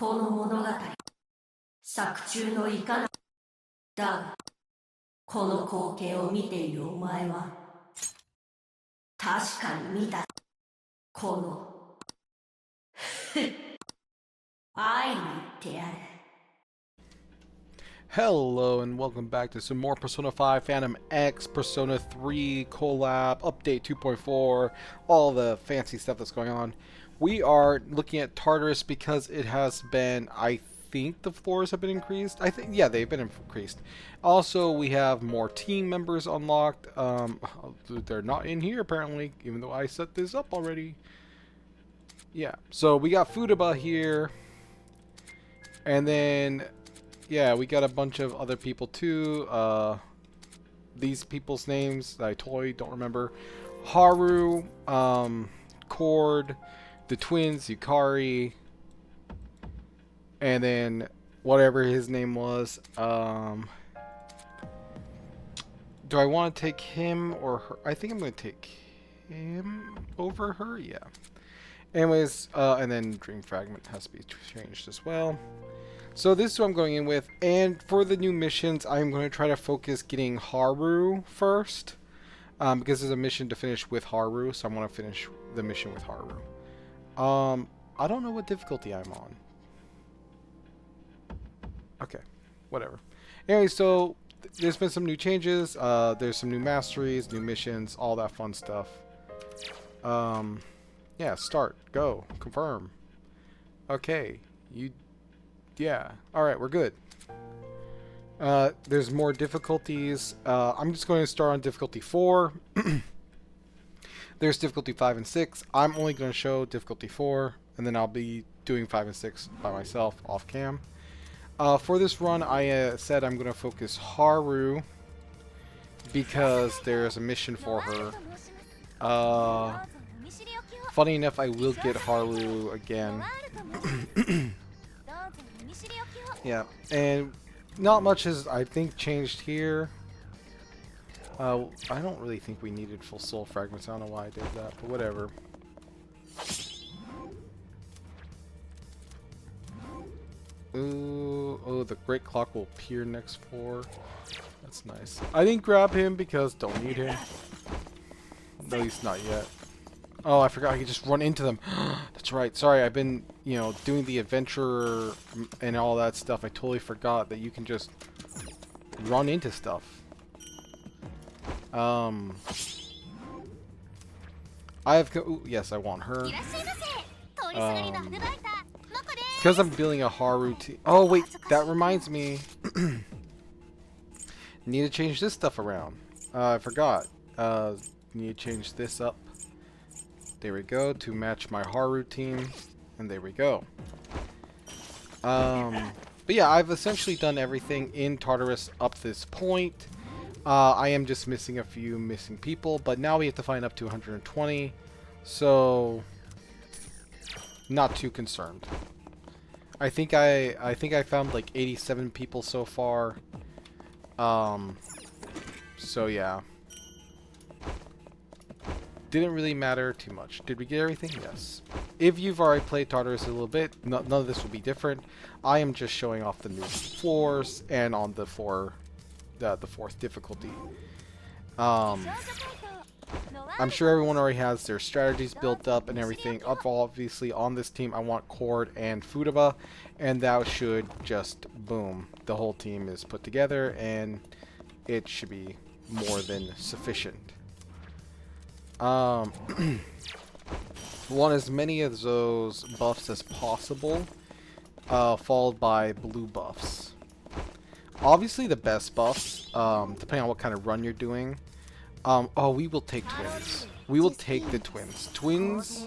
この物語、作中のいかな。だが、この光景を見ているお前は、確かに見た。この、愛に言ってやる。 Hello and welcome back to some more Persona 5 Phantom X, Persona 3 collab, update 2.4, all the fancy stuff that's going on. We are looking at Tartarus because it has been, I think the floors have been increased. I think, yeah, they've been increased. Also, we have more team members unlocked. They're not in here apparently, even though I set this up already. Yeah, so we got Futaba here, and then yeah, we got a bunch of other people too. These people's names I totally don't remember. Haru, Cord, the twins, Yukari, and then whatever his name was. Do I want to take him or her? I think I'm going to take him over her. Yeah. Anyways, and then Dream Fragment has to be changed as well. So this is what I'm going in with, and for the new missions, I'm going to try to focus getting Haru first, because there's a mission to finish with Haru, so I want to finish the mission with Haru. I don't know what difficulty I'm on. Okay, whatever. Anyway, so there's been some new changes, there's some new masteries, new missions, all that fun stuff. Yeah, start, go, confirm. Okay, yeah, alright, we're good. There's more difficulties. I'm just going to start on difficulty 4. There's difficulty 5 and 6. I'm only going to show difficulty 4, and then I'll be doing 5 and 6 by myself off cam. For this run, I said I'm going to focus Haru because there's a mission for her. Funny enough, I will get Haru again. Yeah, and not much has, I think, changed here. I don't really think we needed full soul fragments. I don't know why I did that, but whatever. Ooh, oh, the great clock will appear next floor. That's nice. I didn't grab him because don't need him. At least not yet. Oh, I forgot I could just run into them. That's right. Sorry, I've been, you know, doing the adventure and all that stuff. I totally forgot that you can just run into stuff. I have... Ooh, yes, I want her. Because I'm building a Haru team. Oh, wait. That reminds me. Need to change this stuff around. I forgot. Need to change this up. There we go, to match my Haru team, and there we go. But yeah, I've essentially done everything in Tartarus up to this point. I am just missing a few missing people, but now we have to find up to 120, so not too concerned. I think I found like 87 people so far. So yeah. Didn't really matter too much. Did we get everything? Yes. If you've already played Tartarus a little bit, none of this will be different. I am just showing off the new floors and on the fourth difficulty. I'm sure everyone already has their strategies built up and everything. Obviously, on this team, I want Cord and Futaba, and that should just boom. The whole team is put together, and it should be more than sufficient. Want as many of those buffs as possible, followed by blue buffs. Obviously the best buffs, depending on what kind of run you're doing. Oh, we will take twins. We will take the twins. Twins,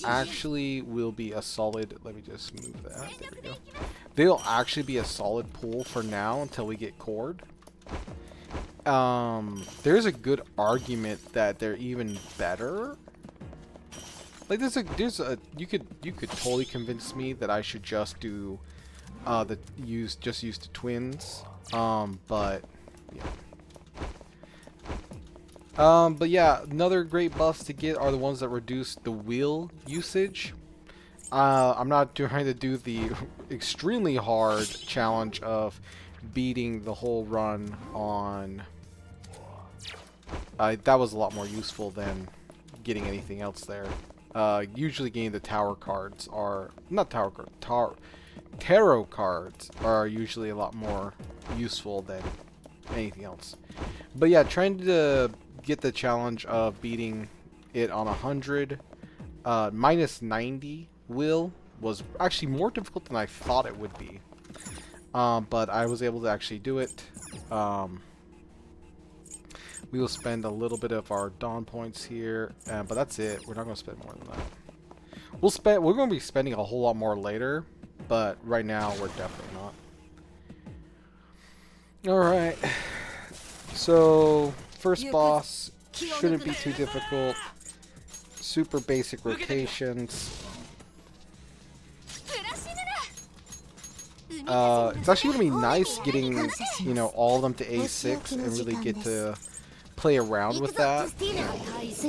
actually will be a solid, let me just move that, there we go. They'll actually be a solid pool for now until we get Cord. There's a good argument that they're even better. Like there's a you could totally convince me that I should just do use the twins. But yeah. But yeah, another great buffs to get are the ones that reduce the wheel usage. I'm not trying to do the extremely hard challenge of beating the whole run on... that was a lot more useful than getting anything else there. Usually getting the tower cards are... Not tower cards. Tarot cards are usually a lot more useful than anything else. But yeah, trying to get the challenge of beating it on 100 minus 90 was actually more difficult than I thought it would be. But I was able to actually do it. We will spend a little bit of our dawn points here, but that's it. We're not going to spend more than that. We're going to be spending a whole lot more later, but right now we're definitely not. All right. So first boss shouldn't be too difficult. Super basic rotations. It's actually going to be nice getting, you know, all of them to A6 and really get to play around with that.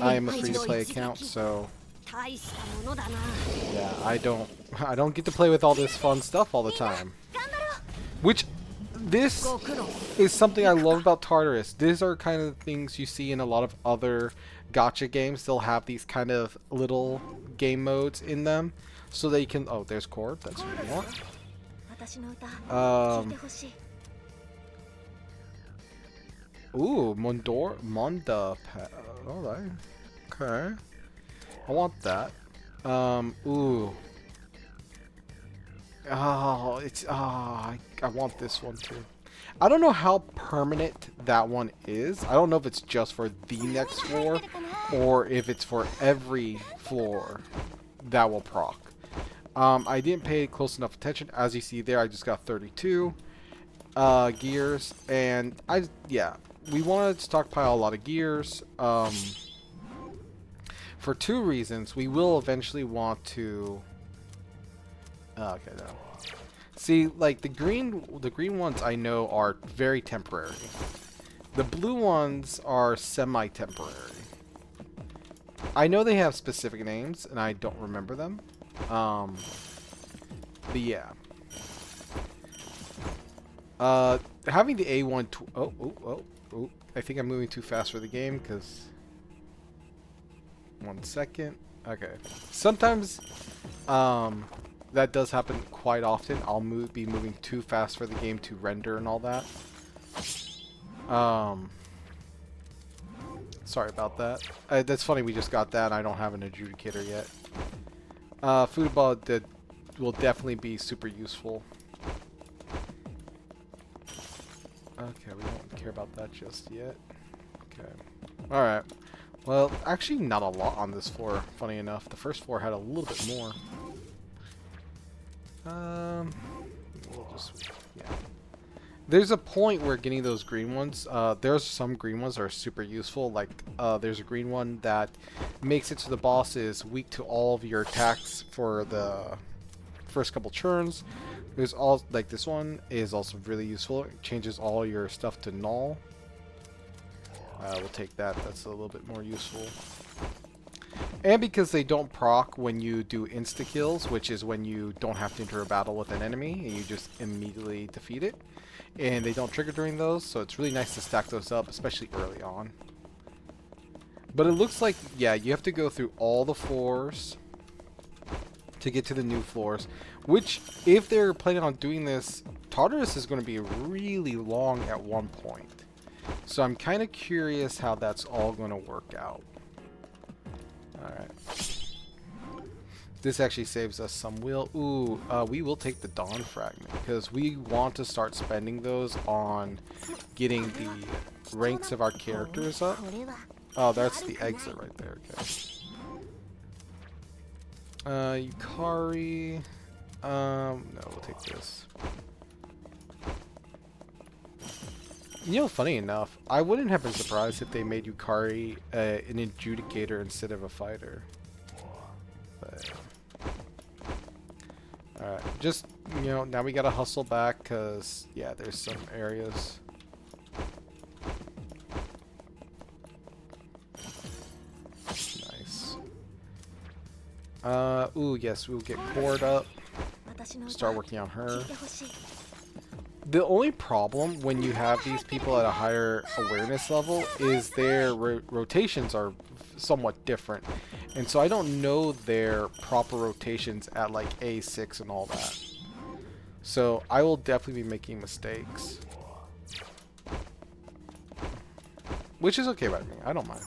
I am a free-to-play account, so yeah, I don't get to play with all this fun stuff all the time. Which this is something I love about Tartarus. These are kind of things you see in a lot of other gacha games. They'll have these kind of little game modes in them, so they can. Oh, there's chord. That's what we want. Ooh, Monda. Alright. Okay. I want that. Ooh. Oh, it's... I want this one too. I don't know how permanent that one is. I don't know if it's just for the next floor, or if it's for every floor that will proc. I didn't pay close enough attention. As you see there, I just got 32 gears, and yeah, we want to stockpile a lot of gears for two reasons. We will eventually want to okay, no. See, like the green ones I know are very temporary. The blue ones are semi-temporary. I know they have specific names and I don't remember them. But yeah. Having the A1... Oh, I think I'm moving too fast for the game, because... 1 second. Okay. Sometimes, that does happen quite often. I'll be moving too fast for the game to render and all that. Sorry about that. That's funny, we just got that and I don't have an adjudicator yet. Food ball will definitely be super useful. Okay, we don't care about that just yet. Okay. Alright. Well, actually not a lot on this floor, funny enough. The first floor had a little bit more. We'll just, yeah. There's a point where getting those green ones, there's some green ones that are super useful. Like, there's a green one that makes it so the boss is weak to all of your attacks for the first couple turns. There's all, like this one is also really useful. It changes all your stuff to null. We'll take that. That's a little bit more useful. And because they don't proc when you do insta-kills, which is when you don't have to enter a battle with an enemy and you just immediately defeat it. And they don't trigger during those, so it's really nice to stack those up, especially early on. But it looks like, yeah, you have to go through all the floors to get to the new floors. Which, if they're planning on doing this, Tartarus is going to be really long at one point. So I'm kind of curious how that's all going to work out. Alright. This actually saves us some wheel. Ooh, we will take the Dawn Fragment, because we want to start spending those on getting the ranks of our characters up. Oh, that's the exit right there. Okay. Yukari. No, we'll take this. You know, funny enough, I wouldn't have been surprised if they made Yukari an adjudicator instead of a fighter. But, alright, just, you know, now we gotta hustle back, because, yeah, there's some areas. Nice. Ooh, yes, we'll get Cord up. Start working on her. The only problem when you have these people at a higher awareness level is their rotations are somewhat different. And so I don't know their proper rotations at like A6 and all that. So I will definitely be making mistakes. Which is okay by me. I don't mind.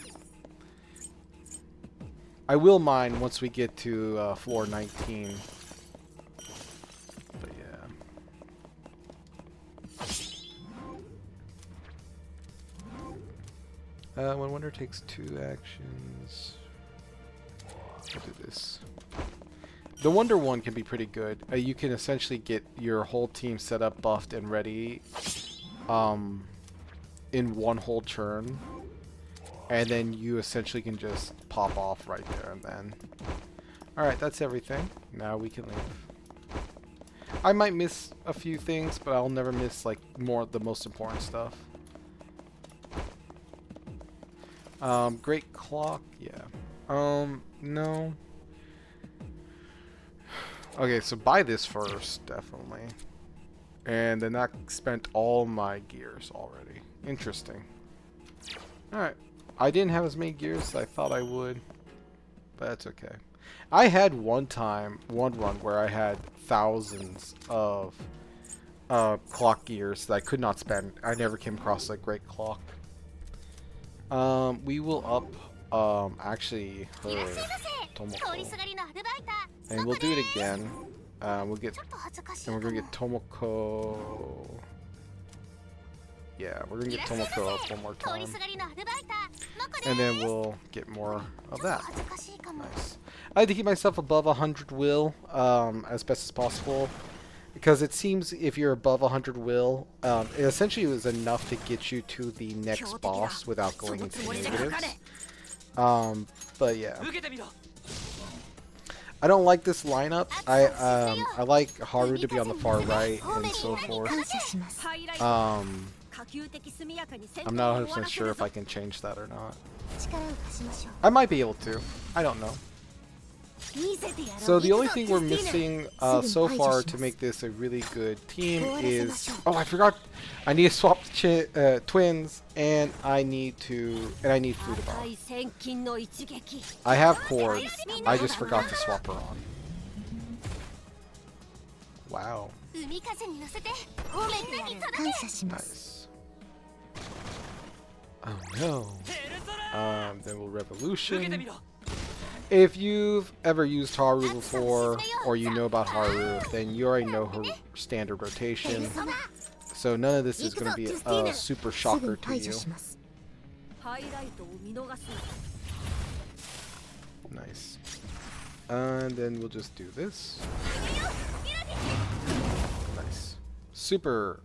I will mind once we get to floor 19. But yeah. When Wonder takes 2 actions, we'll do this. The Wonder one can be pretty good. You can essentially get your whole team set up, buffed, and ready in one whole turn. And then you essentially can just pop off right there and then. Alright, that's everything. Now we can leave. I might miss a few things, but I'll never miss like the most important stuff. Great clock, yeah. No. Okay, so buy this first, definitely. And then that spent all my gears already. Interesting. Alright. I didn't have as many gears as I thought I would. But that's okay. I had one run where I had thousands of clock gears that I could not spend. I never came across a great clock. We will up actually her Tomoko. And we'll do it again. We'll get, and we're gonna get Tomoko. Yeah, we're gonna get Tomoko up one more time. And then we'll get more of that. Nice. I like to keep myself above 100 will as best as possible. Because it seems if you're above 100 will, it essentially was enough to get you to the next boss without going into negatives. But yeah. I don't like this lineup. I like Haru to be on the far right and so forth. I'm not 100% sure if I can change that or not. I might be able to. I don't know. So the only thing we're missing so far to make this a really good team is... Oh, I forgot! I need to swap twins, and I need Futaba. I have Cord. I just forgot to swap her on. Wow. Nice. Oh no. Then we'll Revolution. If you've ever used Haru before, or you know about Haru, then you already know her standard rotation. So none of this is going to be a super shocker to you. Nice. And then we'll just do this. Nice. Super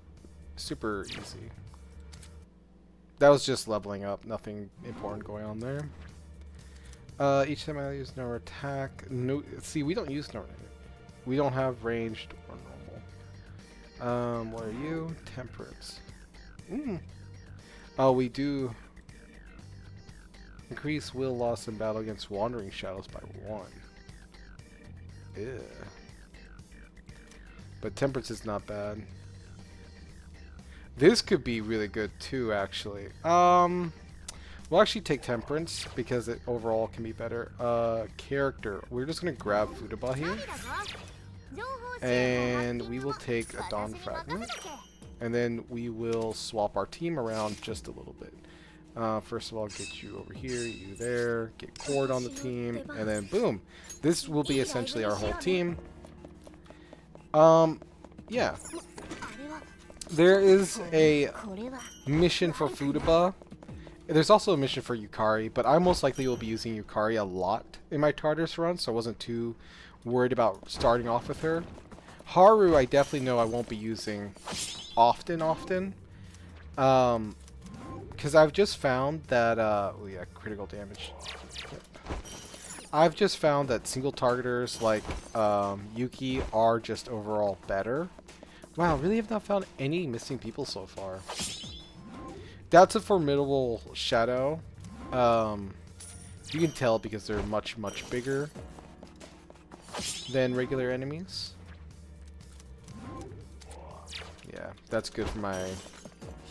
easy. That was just leveling up. Nothing important going on there. Each time I use no attack. No, see, we don't use no. We don't have ranged or normal. What are you? Temperance. Oh, we do increase will loss in battle against wandering shadows by 1. Ew. But temperance is not bad. This could be really good too, actually. We'll actually take temperance because it overall can be better. Character. We're just gonna grab Futaba here, and we will take a Dawn Fragment, and then we will swap our team around just a little bit. First of all, get you over here, you there, get Cord on the team, and then boom. This will be essentially our whole team. Yeah. There is a mission for Futaba. There's also a mission for Yukari, but I most likely will be using Yukari a lot in my Tartarus run, so I wasn't too worried about starting off with her. Haru, I definitely know I won't be using often. Because I've just found that, oh yeah, critical damage. Yep. I've just found that single targeters like Yuki are just overall better. Wow, really have not found any missing people so far. That's a formidable shadow. You can tell because they're much bigger. than regular enemies. Yeah, that's good for my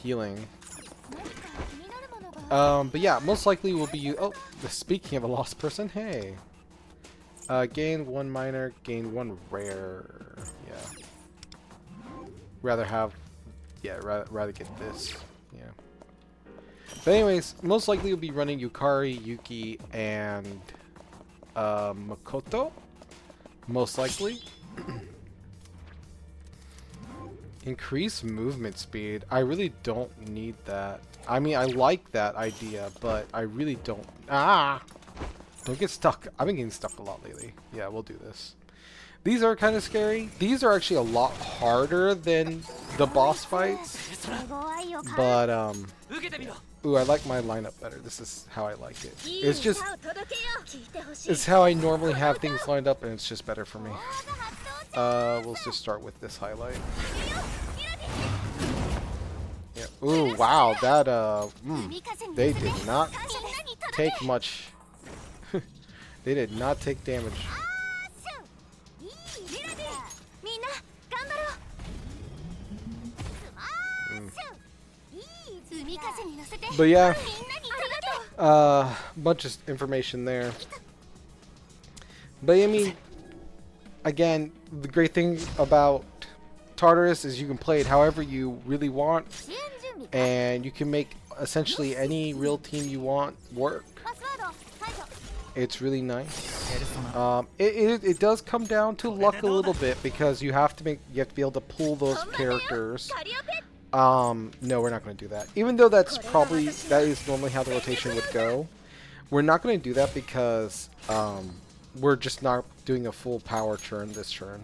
healing. But yeah, most likely will be oh, speaking of a lost person, hey. Gain 1 minor, gain 1 rare. Yeah. Rather get this. Yeah. But anyways, most likely we'll be running Yukari, Yuki, and Makoto. Most likely. Increase movement speed. I really don't need that. I mean, I like that idea, but I really don't. Don't get stuck. I've been getting stuck a lot lately. Yeah, we'll do this. These are kind of scary. These are actually a lot harder than the boss fights. But, ooh, I like my lineup better. This is how I like it. It's how I normally have things lined up, and it's just better for me. We'll just start with this highlight. Yeah. Ooh, wow, that, they did not take much. They did not take damage. But yeah, bunch of information there. But I mean, again, the great thing about Tartarus is you can play it however you really want, and you can make essentially any real team you want work. It's really nice. It does come down to luck a little bit because you have to be able to pull those characters. No, we're not going to do that. Even though that is normally how the rotation would go. We're not going to do that because we're just not doing a full power turn this turn.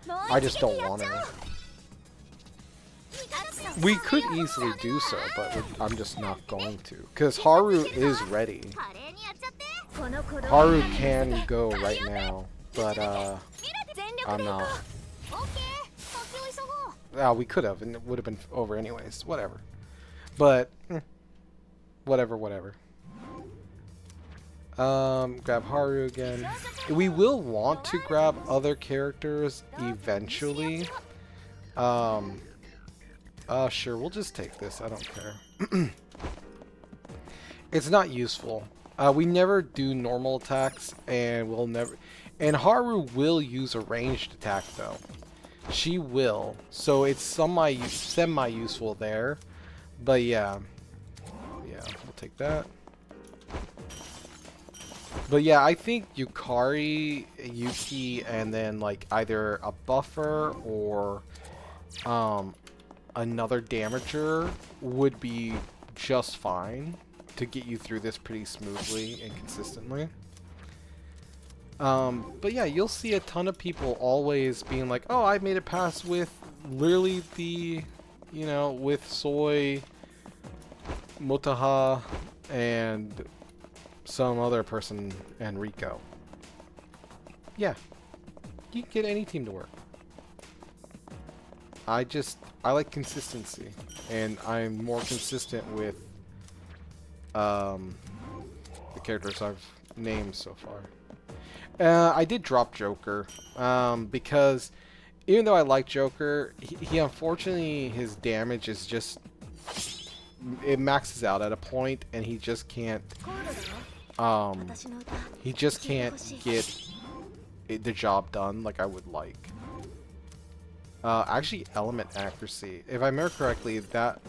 I just don't want to. We could easily do so, but I'm just not going to. Because Haru is ready. Haru can go right now, but I'm not. We could have, and it would have been over anyways. Whatever. But whatever. Grab Haru again. We will want to grab other characters eventually. Sure, we'll just take this. I don't care. It's not useful. We never do normal attacks, and we'll never. And Haru will use a ranged attack though. She will, so it's semi-useful there. But yeah, we'll take that. But yeah, I think Yukari, Yuki, and then like either a buffer or another damager would be just fine to get you through this pretty smoothly and consistently. But yeah, you'll see a ton of people always being like, oh, I made it past with literally the, with Soy, Motaha, and some other person, and Rico. Yeah, you can get any team to work. I like consistency, and I'm more consistent with the characters I've named so far. I did drop Joker because even though I like Joker, he unfortunately, his damage is just, it maxes out at a point, and he just can't get the job done like I would like. Actually, element accuracy, if I remember correctly, that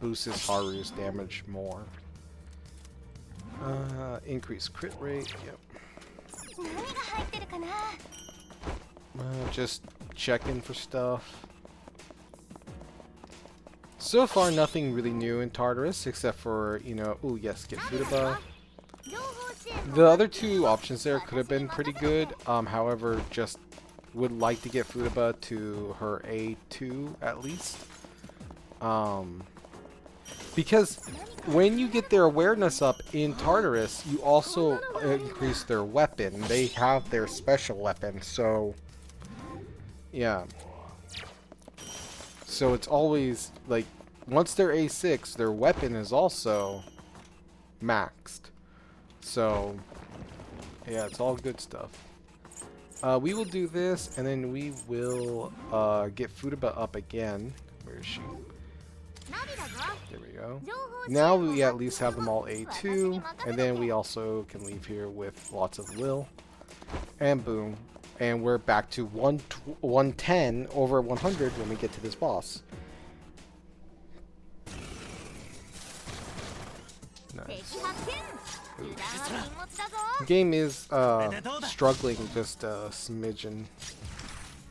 boosts Haru's damage more. Increase crit rate, yep. Just checking for stuff. So far, nothing really new in Tartarus, except for, ooh, yes, get Futaba. The other two options there could have been pretty good, however, just would like to get Futaba to her A2 at least. Because when you get their awareness up in Tartarus, you also increase their weapon. They have their special weapon, so yeah. So it's always like once they're A6, their weapon is also maxed. So yeah, it's all good stuff. We will do this, and then we will get Futaba up again. Where is she? There we go. Now we at least have them all A2, and then we also can leave here with lots of will. And boom. And we're back to 110 over 100 when we get to this boss. Nice. The game is struggling just a smidgen.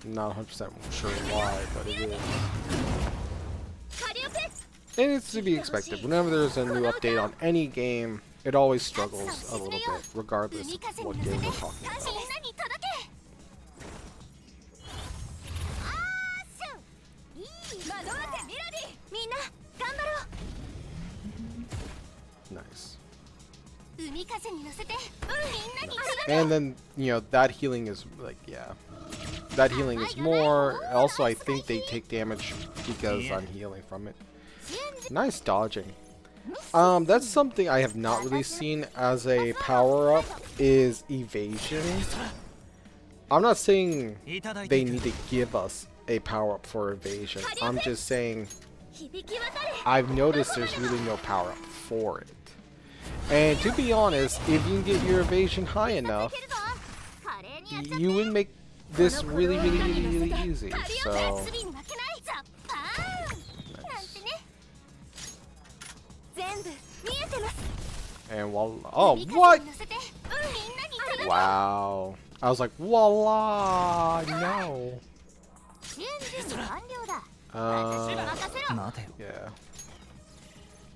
Not 100% sure why, but it is. And it's to be expected. Whenever there's a new update on any game, it always struggles a little bit, regardless of what game we're talking about. Nice. And then, you know, that healing is like, yeah. That healing is more. Also, I think they take damage because I'm healing from it. Nice dodging. That's something I have not really seen as a power-up, is evasion. I'm not saying they need to give us a power-up for evasion. I'm just saying I've noticed there's really no power-up for it. And to be honest, if you can get your evasion high enough, you would make this really easy. So and voila. Oh, what? Wow. I was like, voila, no. Yeah.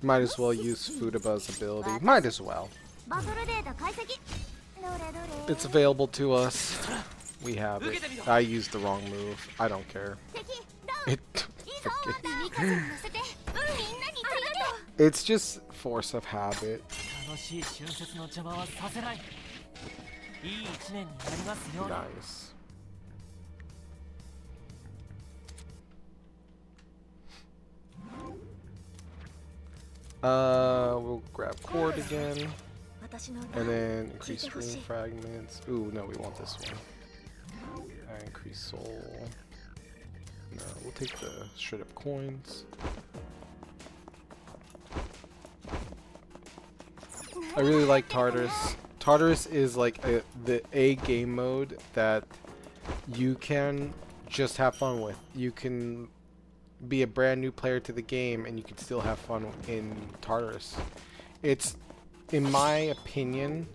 Might as well use Futaba's ability. Might as well. It's available to us. We have it. I used the wrong move. I don't care. It's just force of habit. Nice. We'll grab cord again. And then increase stream fragments. Ooh, no, we want this one. Increase soul. No, we'll take the straight up coins. I really like Tartarus. Tartarus is like a game mode that you can just have fun with. You can be a brand new player to the game and you can still have fun in Tartarus. It's, in my opinion,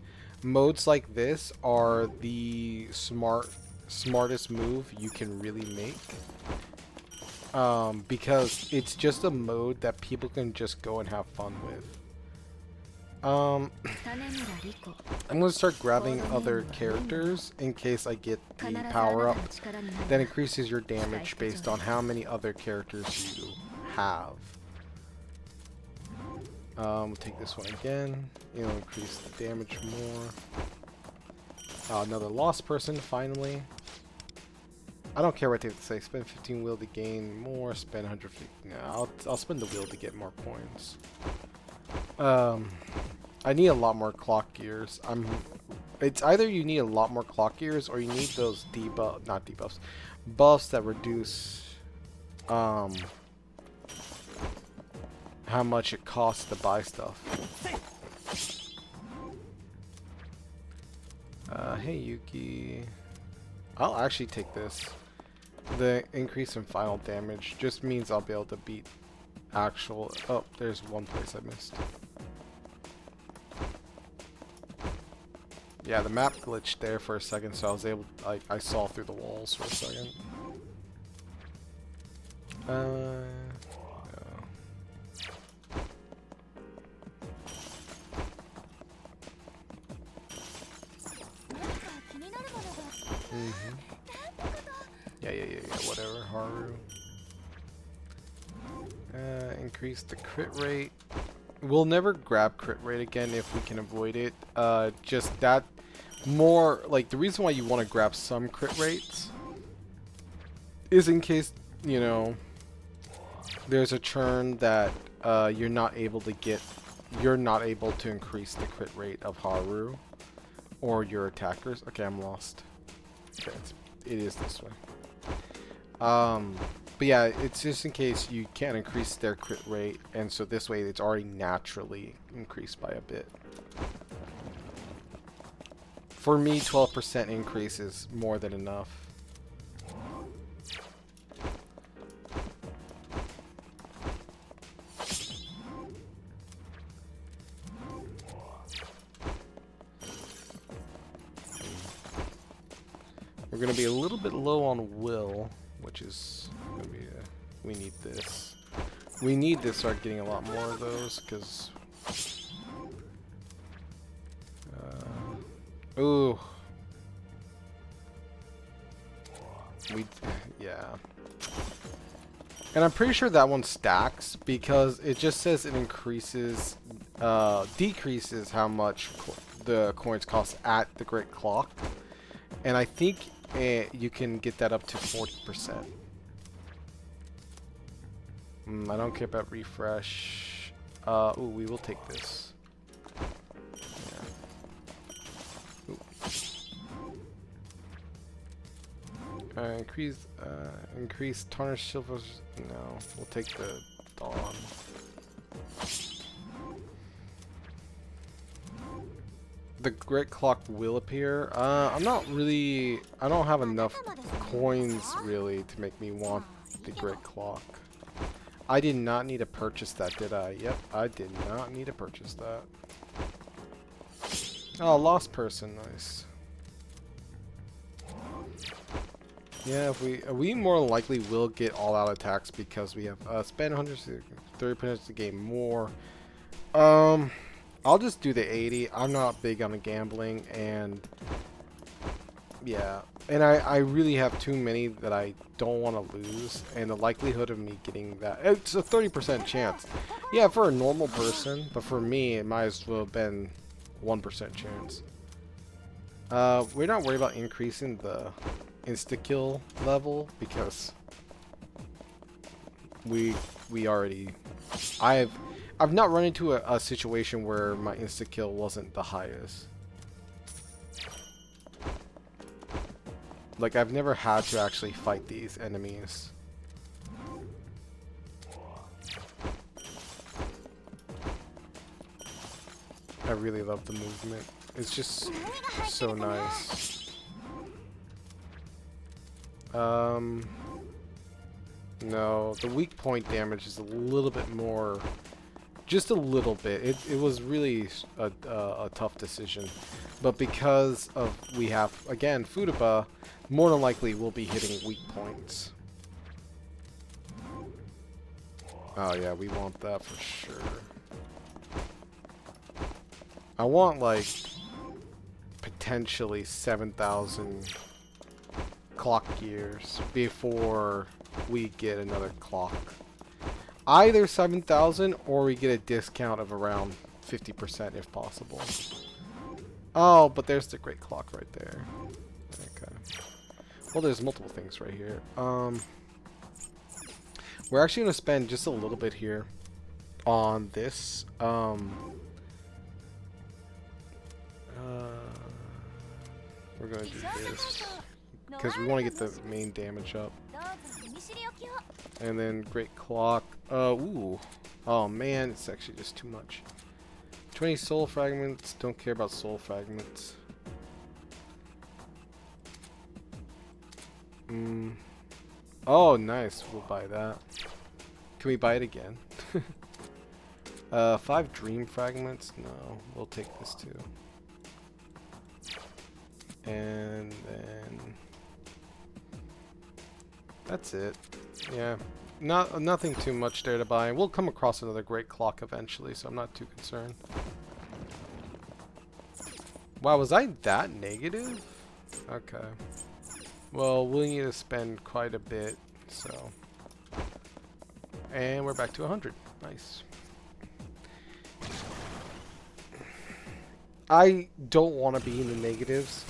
modes like this are the smartest move you can really make. Because it's just a mode that people can just go and have fun with. I'm gonna start grabbing other characters in case I get the power up that increases your damage based on how many other characters you have. We'll take this one again. It'll increase the damage more. Another lost person, finally. I don't care what they say. Spend 15 will to gain more. Spend 150. No, I'll spend the will to get more coins. I need a lot more clock gears. It's either you need a lot more clock gears or you need those buffs that reduce how much it costs to buy stuff. Hey Yuki. I'll actually take this. The increase in final damage just means I'll be able to beat actual... Oh, there's one place I missed. Yeah, the map glitched there for a second, so I was able to, I saw through the walls for a second. No. Yeah, whatever, Haru. Increase the crit rate. We'll never grab crit rate again if we can avoid it. Just that more, like, the reason why you want to grab some crit rates is in case, you know, there's a turn that you're not able to increase the crit rate of Haru or your attackers. Okay, I'm lost. Okay, it is this way. But yeah, it's just in case you can't increase their crit rate, and so this way it's already naturally increased by a bit. For me, 12% increase is more than enough. We're going to be a little bit low on will, which is going to be we need this. We need to start getting a lot more of those, because... ooh. Yeah. And I'm pretty sure that one stacks, because it just says it increases, decreases how much the coins cost at the Great Clock. And I think you can get that up to 40%. I don't care about refresh. Ooh, we will take this. Yeah. Increase tarnished silvers. No, we'll take the dawn. The Great Clock will appear. I'm not really... I don't have enough coins, really, to make me want the Great Clock. I did not need to purchase that, did I? Yep, I did not need to purchase that. Oh, lost person. Nice. Yeah, we more likely will get all-out attacks because we have spend 130% to gain more. I'll just do the 80. I'm not big on the gambling, and yeah, and I really have too many that I don't want to lose, and the likelihood of me getting that, it's a 30% chance. Yeah, for a normal person, but for me, it might as well have been 1% chance. We're not worried about increasing the insta-kill level because we already... I've not run into a situation where my insta-kill wasn't the highest. Like, I've never had to actually fight these enemies. I really love the movement. It's just so nice. No, the weak point damage is a little bit more, just a little bit. It was really a tough decision, but because of we have again Futaba, more than likely we'll be hitting weak points. Oh yeah, we want that for sure. I want like potentially 7,000 clock years before we get another clock. Either 7,000 or we get a discount of around 50% if possible. Oh, but there's the Great Clock right there. Okay. Well, there's multiple things right here. We're actually going to spend just a little bit here on this. We're going to do this because we want to get the main damage up. And then Great Clock. Ooh. Oh man, it's actually just too much. 20 soul fragments. Don't care about soul fragments. Oh, nice. We'll buy that. Can we buy it again? 5 dream fragments. No, we'll take this too. And then that's it. Yeah, nothing too much there to buy. We'll come across another Great Clock eventually, so I'm not too concerned. Wow, was I that negative? Okay. Well, we'll need to spend quite a bit, so. And we're back to 100. Nice. I don't want to be in the negatives.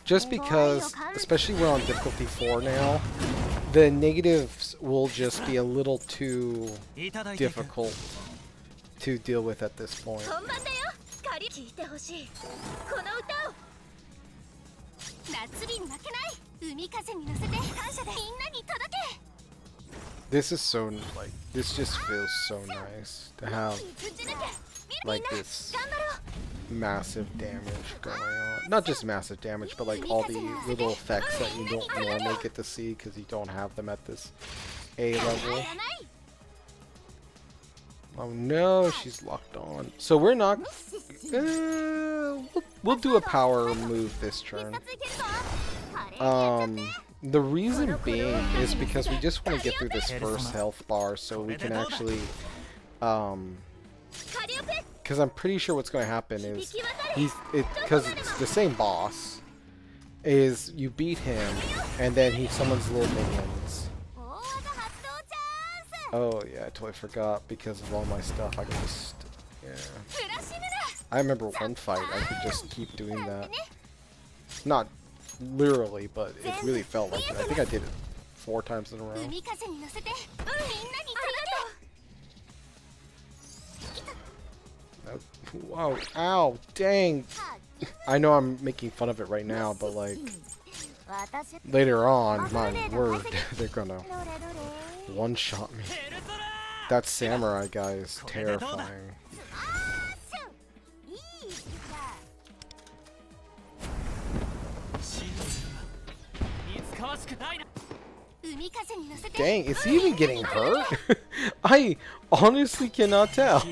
Just because, especially we're on difficulty 4 now, the negatives will just be a little too difficult to deal with at this point. 聞いてほしいこの歌を夏日に負けない海風に乗せて感謝でみんなに届け This is so, like, this just feels so nice to have, ぶち抜け like, this massive damage going on. Not just massive damage, but like all the little effects that you don't normally get to see because you don't have them at this A level. Oh no, she's locked on. So we're not... we'll do a power move this turn. The reason being is because we just want to get through this first health bar so we can actually... because I'm pretty sure what's going to happen is... because it's the same boss. Is you beat him, and then he summons little minions. Oh yeah, I totally forgot because of all my stuff. I can just, yeah. I remember one fight I could just keep doing that. Not literally, but it really felt like it. I think I did it 4 times in a row. Whoa! Ow! Dang! I know I'm making fun of it right now, but like later on, my word, they're gonna one-shot me. That samurai guy is terrifying. Dang, is he even getting hurt? I honestly cannot tell.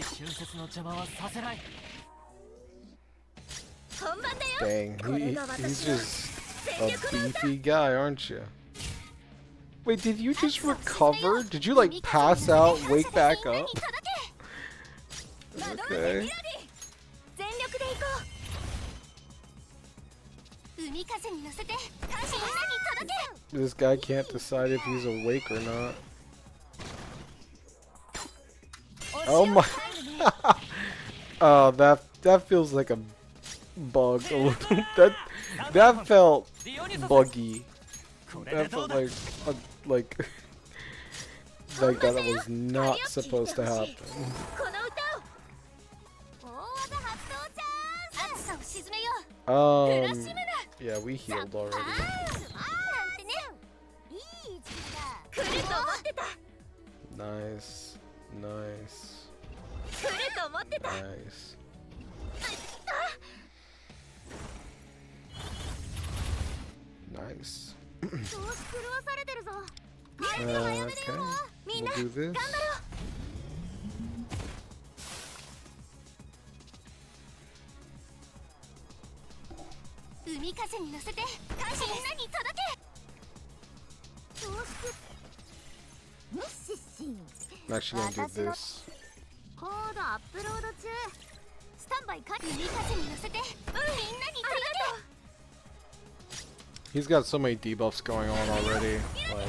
Dang, he's just a beefy guy, aren't you? Wait, did you just recover? Did you like pass out, wake back up? Okay. This guy can't decide if he's awake or not. Oh my! Oh, that feels like a bug. that felt buggy. That felt like that was not supposed to happen. Yeah, we healed already. Nice, nice, nice. Nice. Okay, we'll do this. I'm actually gonna do this. He's got so many debuffs going on already. Like...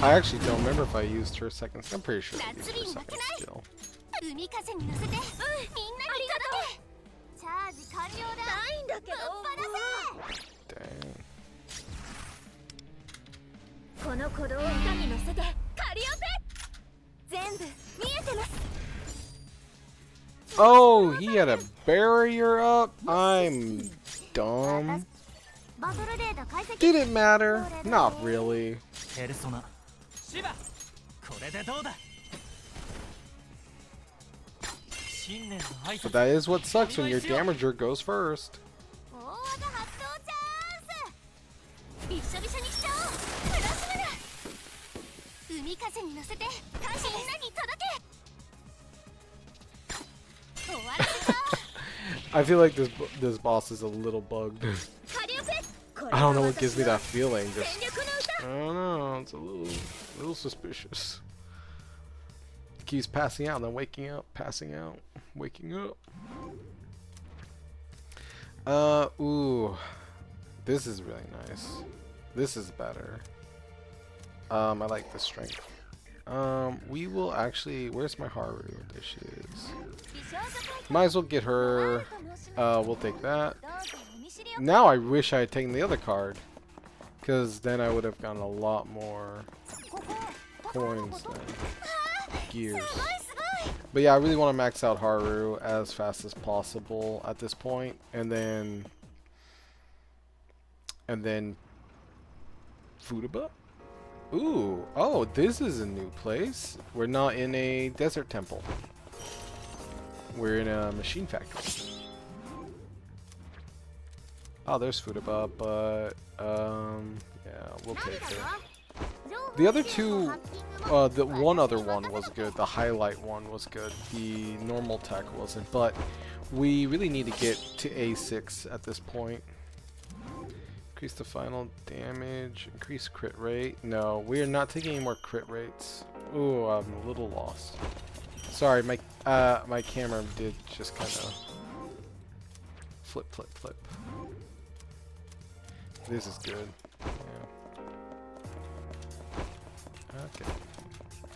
I actually don't remember if I used her second. I'm pretty sure I used her second skill. Dang. Oh, he had a barrier up? I'm dumb. Did it matter? Not really. But that is what sucks when your damager goes first. I feel like this boss is a little bugged. I don't know what gives me that feeling. Just I don't know. It's a little suspicious. Keeps passing out and then waking up, passing out, waking up. Ooh, this is really nice. This is better. I like the strength. We will actually... Where's my Haru? There she is. Might as well get her. We'll take that. Now I wish I had taken the other card. Because then I would have gotten a lot more coins than gears. But yeah, I really want to max out Haru as fast as possible at this point. And then Futaba? Ooh, oh, this is a new place. We're not in a desert temple. We're in a machine factory. Oh, there's Futaba, but yeah, we'll take her. The other two, the one other one was good. The highlight one was good. The normal tech wasn't, but we really need to get to A6 at this point. Increase the final damage. Increase crit rate. No, we are not taking any more crit rates. Ooh, I'm a little lost. Sorry, my camera did just kind of flip. This is good. Yeah. Okay.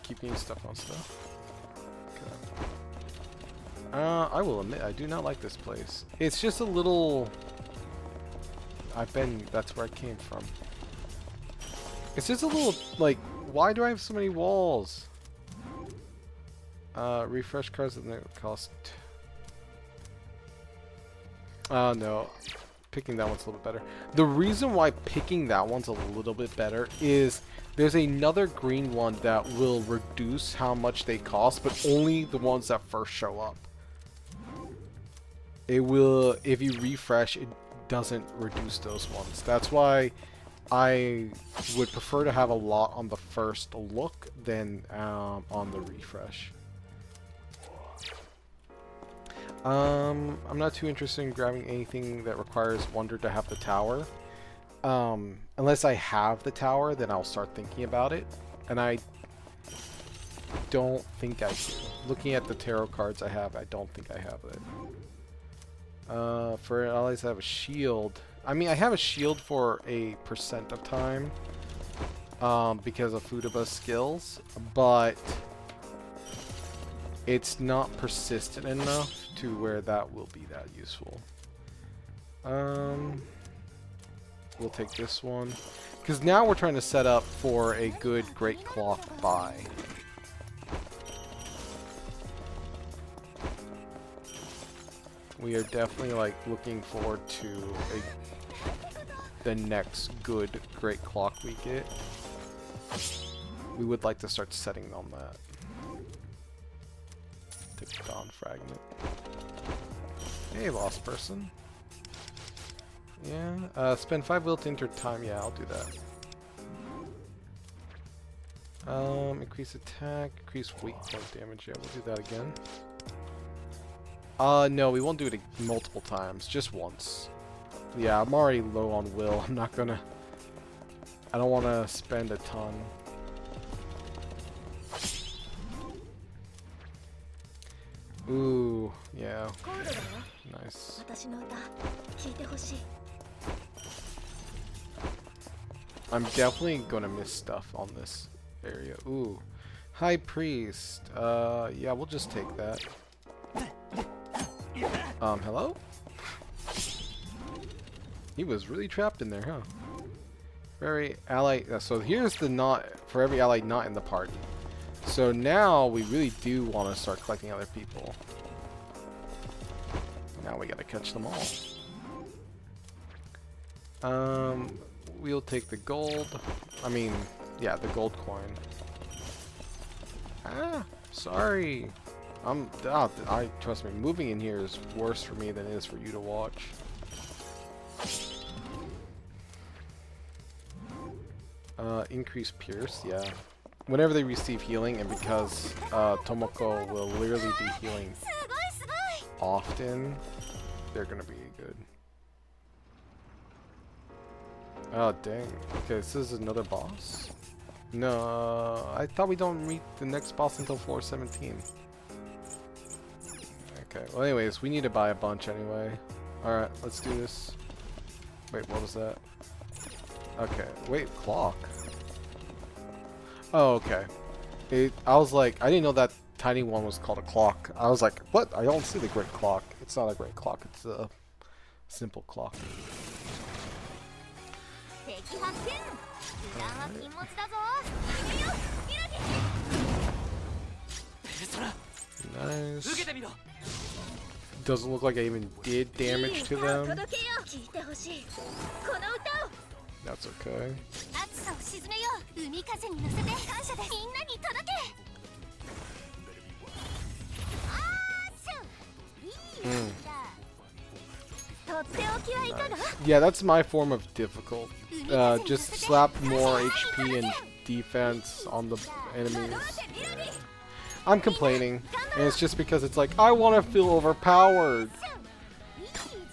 Keep getting stuff on stuff. Okay. I will admit, I do not like this place. It's just a little... that's where I came from. It's just a little, like, why do I have so many walls? Refresh cards and they cost... no. Picking that one's a little bit better. The reason why picking that one's a little bit better is there's another green one that will reduce how much they cost, but only the ones that first show up. It will, if you refresh, it doesn't reduce those ones. That's why I would prefer to have a lot on the first look than on the refresh. I'm not too interested in grabbing anything that requires Wonder to have the tower. Unless I have the tower, then I'll start thinking about it. And I don't think I do. Looking at the tarot cards I have, I don't think I have it. For allies, I have a shield. I mean, I have a shield for a % of time because of Futaba's skills, but it's not persistent enough to where that will be that useful. We'll take this one because now we're trying to set up for a good Great Clock buy. We are definitely like looking forward to the next good Great Clock we get. We would like to start setting on that. Take the Dawn Fragment. Hey, lost person. Yeah, spend 5 will to enter time. Yeah, I'll do that. Increase attack, increase weak point damage. Yeah, we'll do that again. No, we won't do it multiple times, just once. Yeah, I'm already low on will. I'm not gonna... I don't want to spend a ton. Ooh, yeah. Nice. I'm definitely gonna miss stuff on this area. Ooh. High Priest. Yeah, we'll just take that. Hello? He was really trapped in there, huh? For every ally... so here's the not... For every ally not in the party. So now we really do want to start collecting other people. Now we gotta catch them all. We'll take the gold. I mean, yeah, the gold coin. Ah, sorry. I trust me, moving in here is worse for me than it is for you to watch. Increase Pierce, yeah. Whenever they receive healing, and because Tomoko will literally be healing often, they're gonna be good. Oh dang. Okay, this is another boss? No, I thought we don't meet the next boss until floor 17. Okay, well anyways, we need to buy a bunch anyway. Alright, let's do this. Wait, what was that? Okay, wait, clock. Oh, okay. I was like, I didn't know that tiny one was called a clock. I was like, what? I don't see the great clock. It's not a great clock. It's a simple clock. 敵発見。油断は禁物だぞ。行くよ、ミラティ。 Nice. Doesn't look like I even did damage to them. 届けよ。聞いてほしい。この歌を。 That's okay. 暑さを沈めよう。海風に乗せて感謝でみんなに届け。あーしゅ。いいんだ。とっておきはいかが？ Yeah, that's my form of difficult. Just slap more HP and defense on the enemies. I'm complaining, and it's just because it's like, I want to feel overpowered.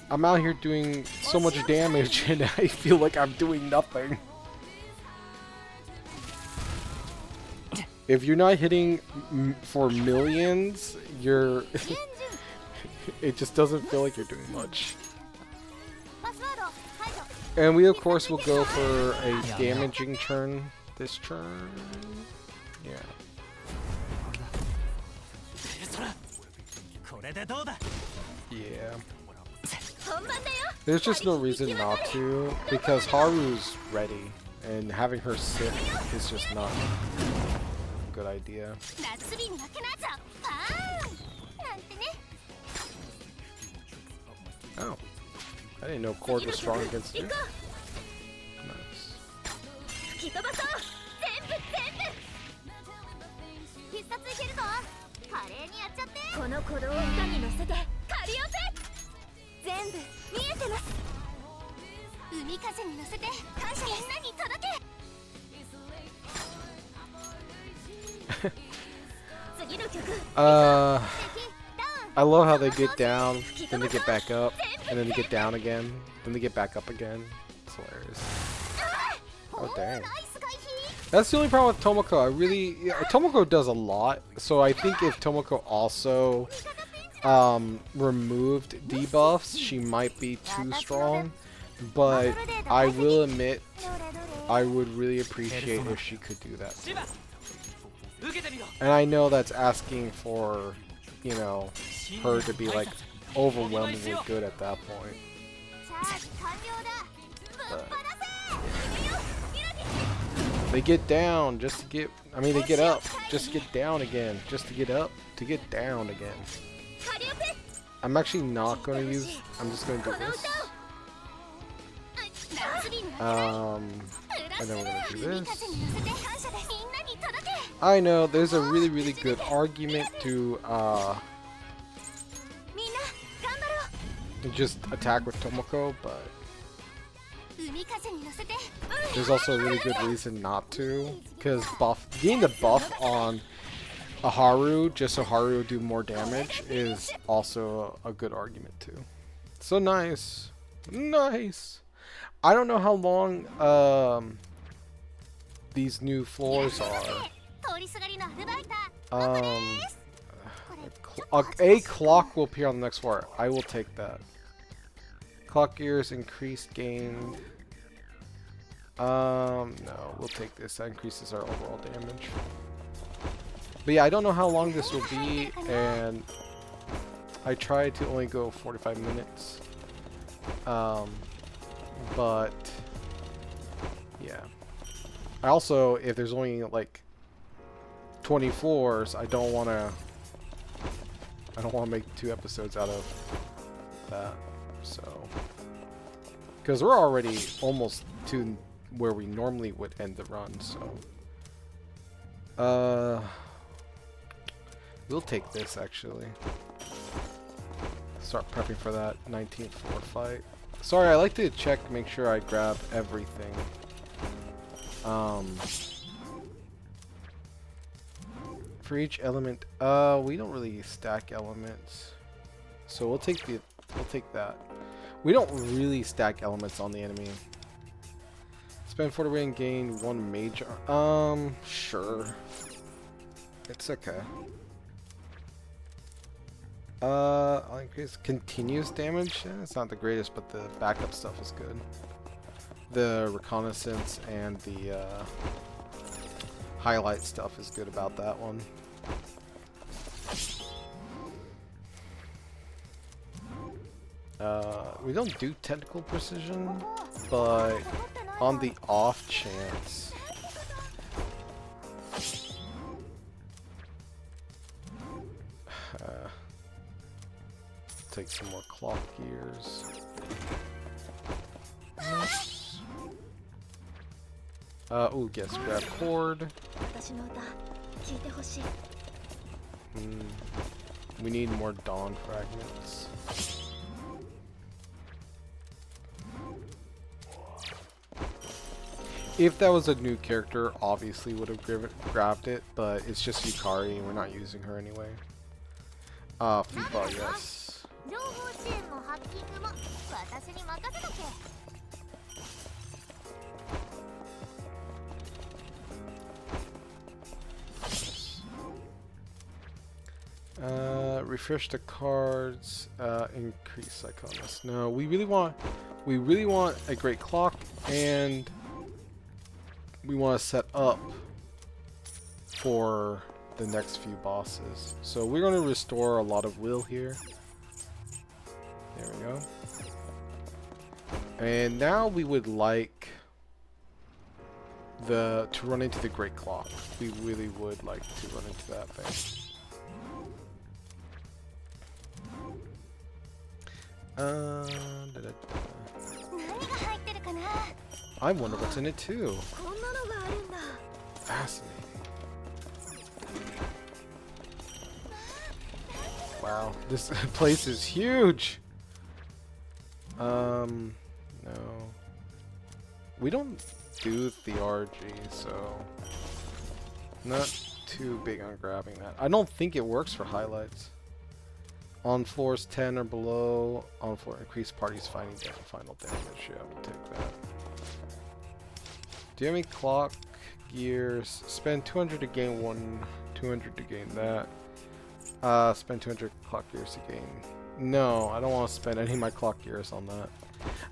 I'm out here doing so much damage, and I feel like I'm doing nothing. If you're not hitting for millions, you're... it just doesn't feel like you're doing much. And we of course will go for a damaging turn this turn. Yeah. Yeah. There's just no reason not to, because Haru's ready, and having her sit is just not a good idea. Oh. I didn't know Cord was strong against you. Nice. I love how they get down, then they get back up, and then they get down again, then they get back up again. It's hilarious. Oh dang. That's the only problem with Tomoko. Tomoko does a lot, so I think if Tomoko also removed debuffs, she might be too strong. But I will admit, I would really appreciate if she could do that too. And I know that's asking for, you know, her to be like overwhelmingly good at that point. But they get down just to get, I mean they get up just to get down again, just to get up to get down again. I'm actually not going to use, I'm just going to do this. And then we're going to do this. I know there's a really good argument to just attack with Tomoko, but there's also a really good reason not to, because getting the buff on a Haru just so Haru will do more damage is also a good argument too. So nice. I don't know how long these new floors are. A clock will appear on the next floor. I will take that. Clock gears increased gain. No, we'll take this. That increases our overall damage. But yeah, I don't know how long this will be, and I tried to only go 45 minutes. But yeah. I also, if there's only like 20 floors, I don't want to make 2 episodes out of that. So, because we're already almost to where we normally would end the run, so we'll take this actually. Start prepping for that 19th floor fight. Sorry, I like to check, make sure I grab everything. For each element, we don't really stack elements, so we'll take that. We don't really stack elements on the enemy. Spend 40 rate and gain 1 major. Sure. It's okay. I'll increase continuous damage. It's not the greatest, but the backup stuff is good. The reconnaissance and the highlight stuff is good about that one. We don't do technical precision, but on the off chance. Take some more clock gears. Oh, yes, grab cord. We need more dawn fragments. If that was a new character, obviously would have grabbed it, but it's just Yukari and we're not using her anyway. FIFA, yes. Refresh the cards, increase psychoness. No, we really want a great clock, and we want to set up for the next few bosses. So we're going to restore a lot of will here. There we go. And now we would like to run into the great clock. We really would like to run into that thing. I wonder what's in it too. Fascinating. Wow, this place is huge. No. We don't do theurgy, so not too big on grabbing that. I don't think it works for highlights. On floors 10 or below, on floor increase party's final damage. Yeah, we'll take that. Do you have any clock gears? Spend 200 to gain one, 200 to gain that. Spend 200 clock gears to gain. No, I don't want to spend any of my clock gears on that.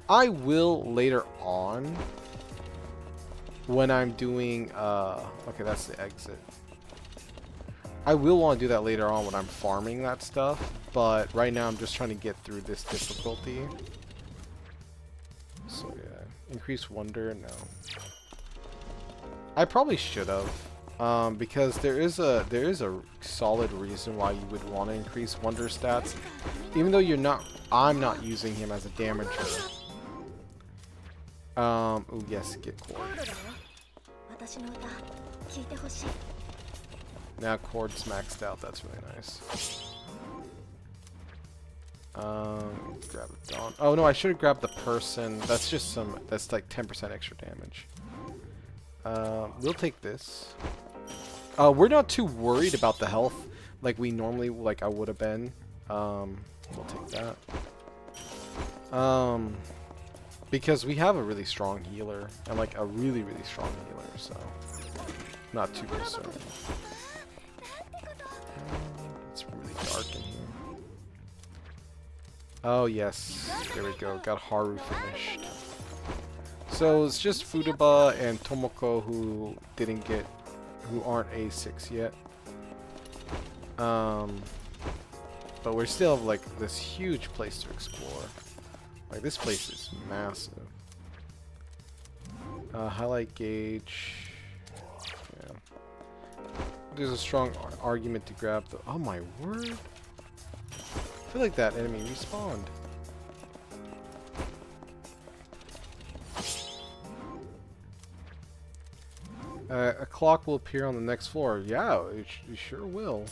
I will later on when I'm doing, okay, that's the exit. I will want to do that later on when I'm farming that stuff, but right now I'm just trying to get through this difficulty. So yeah, increase wonder, no. I probably should have, because there is a solid reason why you would want to increase wonder stats, even though I'm not using him as a damager. Oh yes, get cord. Now cord's maxed out, that's really nice. Grab a dawn. Oh no, I should have grabbed the person. That's just that's like 10% extra damage. We'll take this. We're not too worried about the health like we normally, like I would have been. We'll take that. Because we have a really strong healer, and like a really, really strong healer, so not too concerned. It's really dark in here. Oh yes, there we go. Got Haru finished. So it's just Futaba and Tomoko who aren't A6 yet. But we still have like this huge place to explore. Like this place is massive. Highlight gauge. Yeah. There's a strong argument to grab the. Oh my word! I feel like that enemy respawned. A clock will appear on the next floor. Yeah, it sure will.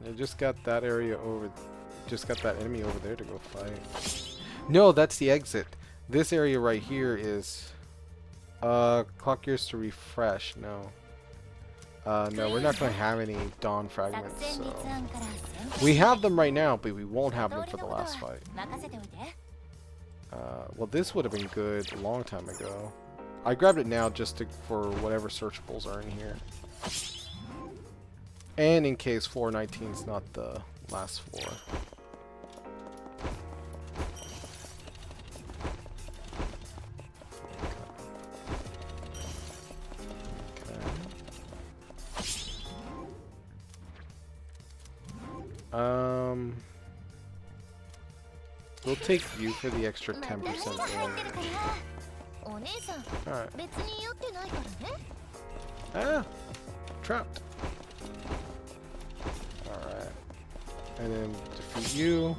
I just got that area over. Just got that enemy over there to go fight. No, that's the exit. This area right here is clock gears to refresh. No. No, we're not going to have any dawn fragments. So. We have them right now, but we won't have them for the last fight. Well, this would have been good a long time ago. I grabbed it now just for whatever searchables are in here. And in case floor 19 is not the last floor. We'll take you for the extra 10% damage. お姉さん Alright. 別に酔ってないからね Ah! Trapped. Alright. And then defeat you.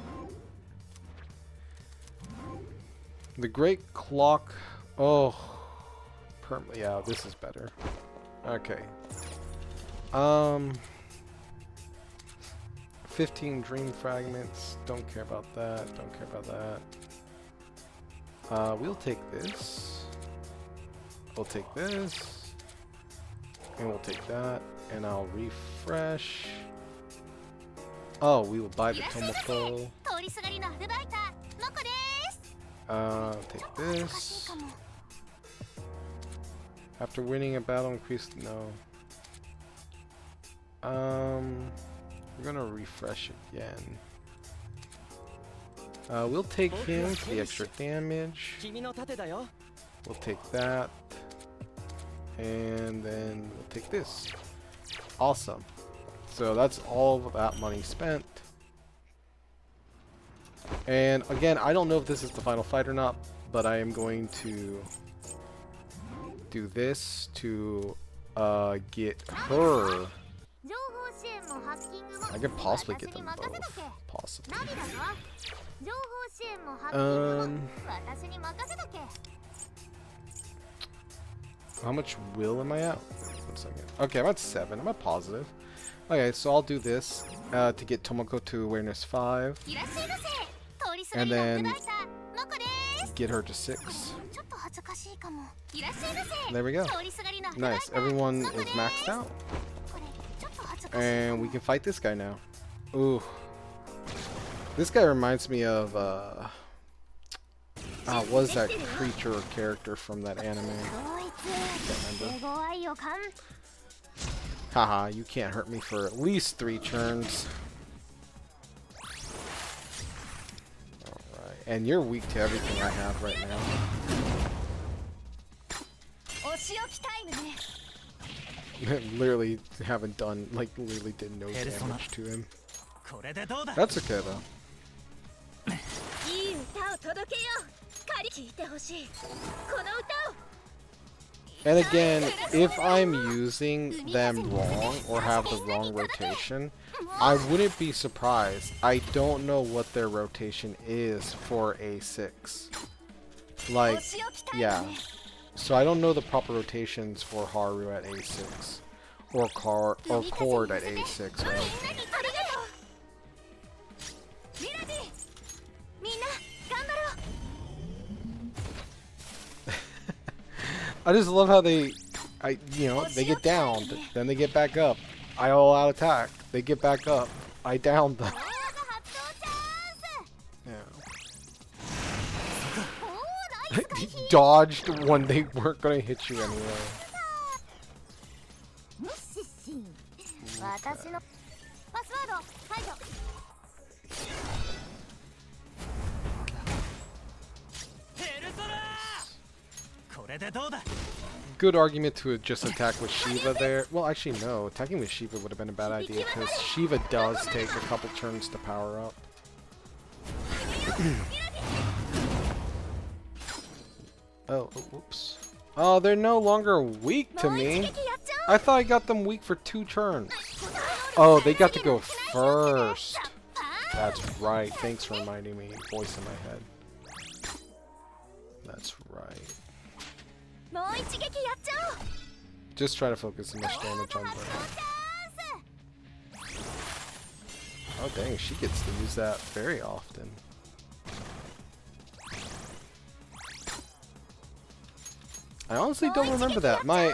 The Great Clock. Oh. Yeah, this is better. Okay. 15 dream fragments. Don't care about that. Don't care about that. We'll take this. We'll take this. And we'll take that. And I'll refresh. Oh, we will buy the Tomoko. 通りすがりのアルバイターモコです Take this. After winning a battle, increase. No. We're gonna refresh again. We'll take him for the extra damage. We'll take that. And then we'll take this. Awesome. So that's all of that money spent. And again, I don't know if this is the final fight or not, but I am going to do this to get her. I could possibly get them both. Possibly. How much will am I at? 1 second. Okay, I'm at 7. I'm at positive. Okay, so I'll do this to get Tomoko to awareness 5. And then get her to 6. There we go. Nice. Everyone is maxed out. And we can fight this guy now. Ooh. This guy reminds me of, what was that creature or character from that anime? Can't remember. Haha, you can't hurt me for at least 3 turns. Alright, and you're weak to everything I have right now. Literally haven't done, like, literally did no damage to him. That's okay though. And again, if I'm using them wrong or have the wrong rotation, I wouldn't be surprised. I don't know what their rotation is for A6. Like, yeah. So I don't know the proper rotations for Haru at A6 or Cord at A6. Right? I just love how they get downed, then they get back up. I all out attack. They get back up. I downed them. Dodged when they weren't going to hit you anyway. Good argument to just attack with Shiva there. Well, actually no. Attacking with Shiva would have been a bad idea because Shiva does take a couple turns to power up. Oh, whoops. Oh, they're no longer weak to me. I thought I got them weak for 2 turns. Oh, they got to go first. That's right. Thanks for reminding me. Voice in my head. That's right. Just try to focus as much damage on them. Oh dang, she gets to use that very often. I honestly don't remember that. My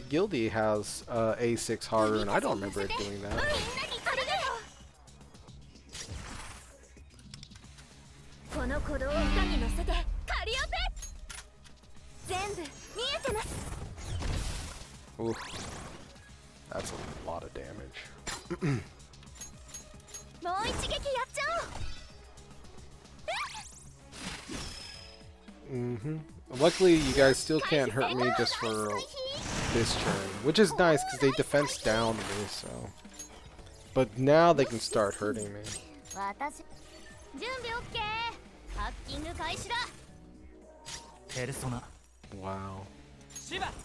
guildie has A6 Haru, and I don't remember it doing that. Ooh, that's a lot of damage. Luckily, you guys still can't hurt me just for this turn, which is nice because they defense down me, so But now they can start hurting me. 私準備 OK ハッキング開始だ Wow.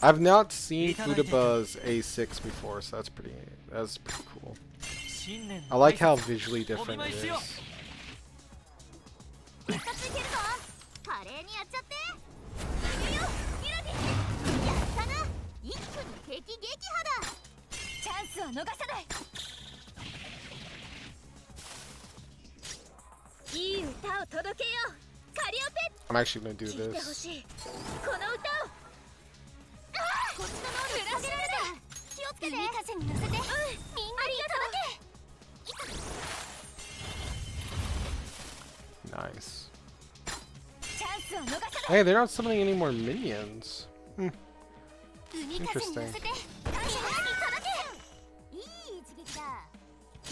I've not seen Futaba's A6 before, so that's pretty cool. I like how visually different it is. 結果ついてるぞ華麗にやっちゃっているよミラディやったな一挙に敵撃破だチャンスは逃さないいい歌を届けようカリオペ I'm actually gonna do 聴いてほ this. しいこの歌をこっちの能力下げられた気をつけて海風に乗せてみんなに届け Nice. チャンスを逃さない Hey, they're not summoning any more minions. Hmm. 海風に乗せて感謝に届けいい一撃だ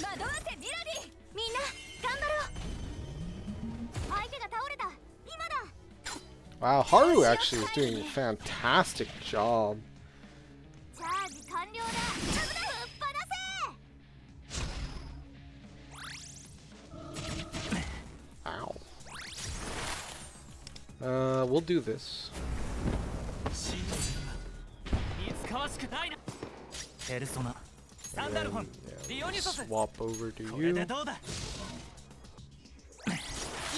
惑わせミラディみんな頑張ろう相手が倒れた今だ Wow, Haru actually is doing a fantastic job. チャージ完了だぶっ放せ Ow. We'll do this. And then, yeah, we'll swap over to you.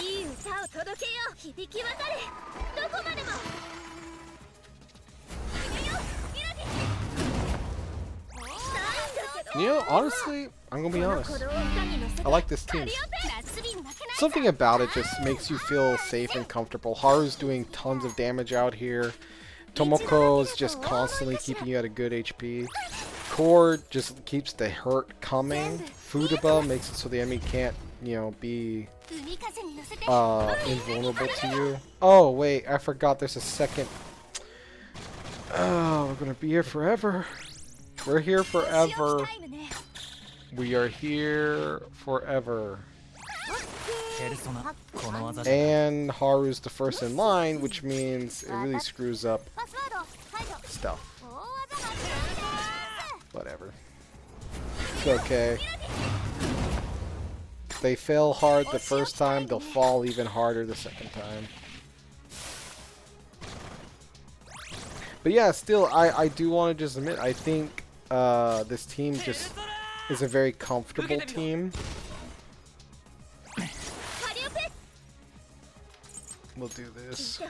いい歌を届けよう響き渡れどこまでもいるよミラディなんだけど You know, honestly, I'm gonna be honest. I like this team. Something about it just makes you feel safe and comfortable. Haru's doing tons of damage out here. Tomoko's just constantly keeping you at a good HP. Cord just keeps the hurt coming. Futaba makes it so the enemy can't, you know, be invulnerable to you. Oh wait, I forgot there's a second. Oh, we're gonna be here forever. We're here forever. We are here forever. And Haru's the first in line, which means it really screws up stuff. Whatever. It's okay. If they fail hard the first time, they'll fall even harder the second time. But yeah, still, I do want to just admit, I think this team just is a very comfortable team. We'll do this.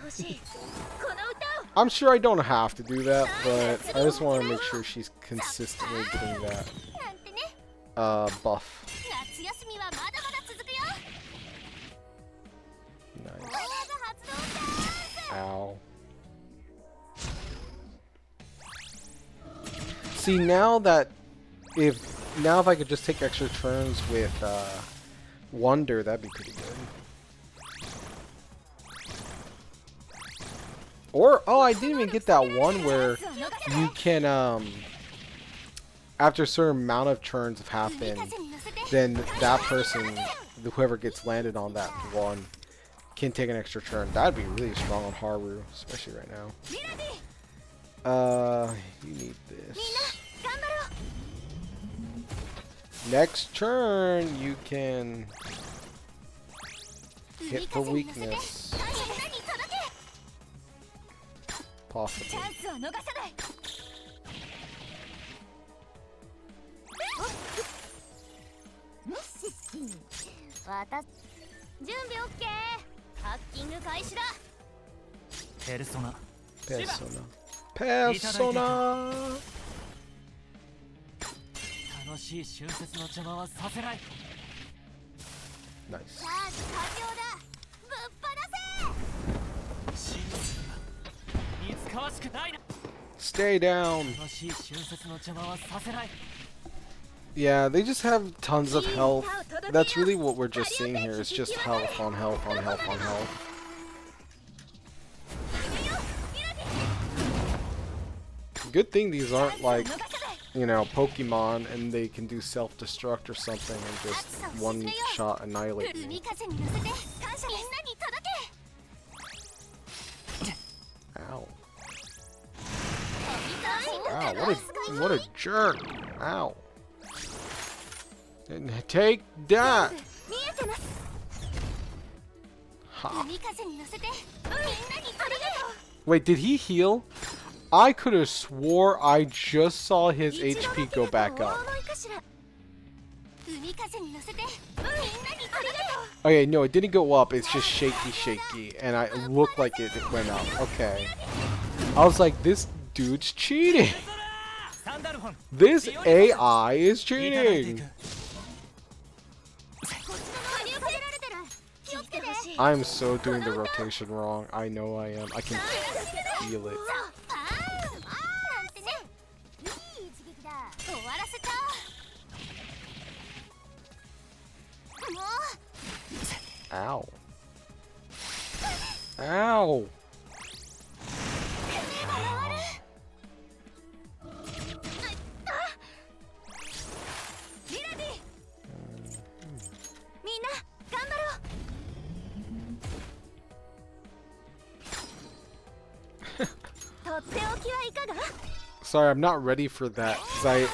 I'm sure I don't have to do that, but I just want to make sure she's consistently getting that buff. Nice. Ow. See, now if I could just take extra turns with Wonder, that'd be pretty good. Or, oh, I didn't even get that one where you can, after a certain amount of turns have happened, then that person, whoever gets landed on that one, can take an extra turn. That'd be really strong on Haru, especially right now. You need this. Next turn, you can hit for weakness. Possibly. Persona. Persona. Nice. Stay down. Yeah, they just have tons of health. That's really what we're just seeing here. It's just health on health on health on health. Good thing these aren't like, you know, Pokemon and they can do self-destruct or something and just one shot annihilate you. Ow. Ow, what a jerk. Ow. Take that! 見えてます Ha. 海風に乗せてみんなにありがと Wait, did he heal? I could have swore I just saw his う HP go back 大 up. 思いかしら海風に乗せてみんなにありがとう Okay, no, it didn't go up. It's just shaky, and it looked like it went up. Okay. I was like, this dude's cheating. This AI is cheating. こっちの能力かけられてる気をつけて I'm so doing the rotation wrong. I know I am. I can feel it. あーなんてねいい一撃だ終わらせちゃおうもう Ow. Ow. リラディみんな頑張ろうとっておきはいかが Sorry, I'm not ready for that. Cause I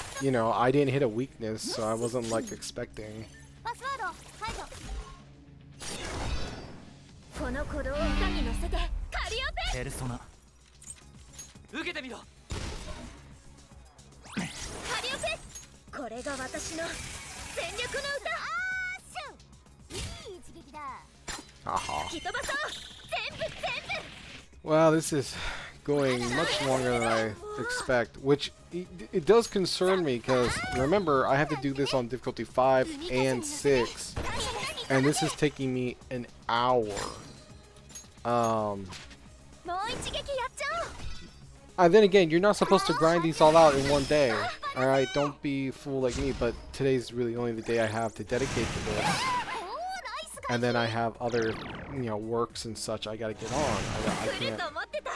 didn't hit a weakness, so I wasn't like expecting. パスワード解除この鼓動を歌に乗せてカリオペペルソナ受けてみろカリオペこれが私の全力の歌あーしゅんいい一撃だ Haha. 吹き飛ばそう全部 Well, this is going much longer than I expect, which it does concern me because remember I have to do this on difficulty 5 and 6, and this is taking me an hour. もう一撃やっちゃおう And then again, you're not supposed to grind these all out in one day. Alright, don't be a fool like me, but today's really only the day I have to dedicate to this. おーナイス And then I have other, works and such I gotta get on. I 来る can't, と思ってた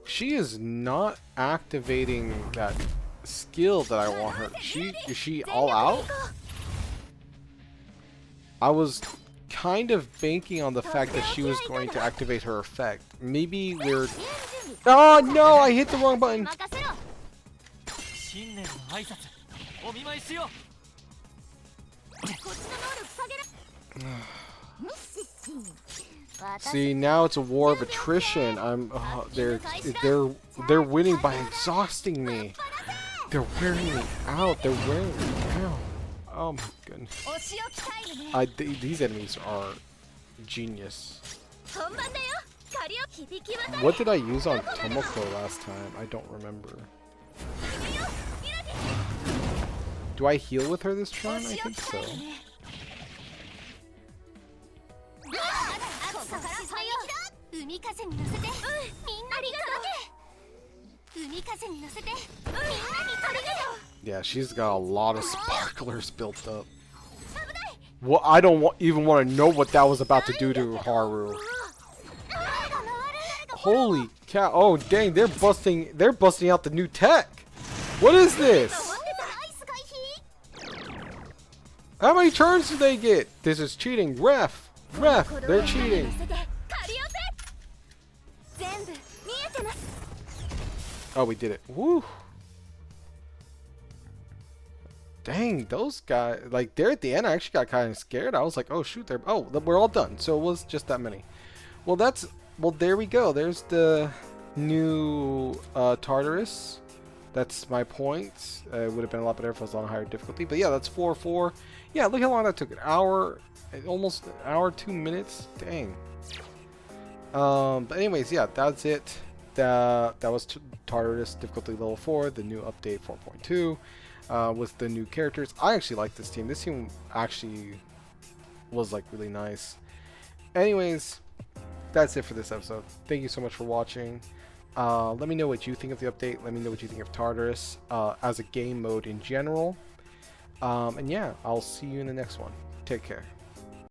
She is not activating that skill that I want her. Is she all out? I was kind of banking on the fact that she was going to activate her effect. Maybe we're... Oh no, I hit the wrong button. 任せろ新年の挨拶お見舞いしよこっちの能力下げる See, now it's a war of attrition. They're winning by exhausting me. They're wearing me out. They're wearing me out. Oh my goodness. お仕置きタイムね These enemies are genius. 本番だよカリオ響き渡れ What did I use on Tomoko last time? I don't remember. Do I heal with her this turn? I think so. 海風に乗せてみんなに届け海風に乗せてみんなに届け Yeah, she's got a lot of sparklers built up. Well, I don't even want to know what that was about to do to Haru. Holy cow! Oh dang, they're busting out the new tech. What is this? How many turns do they get? This is cheating. Ref, they're cheating. Oh, we did it. Woo. Dang, those guys, like, they're at the end. I actually got kind of scared. I was like, oh shoot, we're all done. So it was just that many. Well, there we go. There's the new Tartarus. That's my points. It would have been a lot better if I was on a higher difficulty. But yeah, that's 4-4. Yeah, look how long that took. An hour, almost an hour, 2 minutes. Dang. But anyways, yeah, that's it. That was Tartarus difficulty level 4, the new update 4.2, with the new characters. I actually like this team. This team actually was like really nice. Anyways, that's it for this episode. Thank you so much for watching. Let me know what you think of the update. Let me know what you think of Tartarus as a game mode in general. And yeah, I'll see you in the next one. Take care.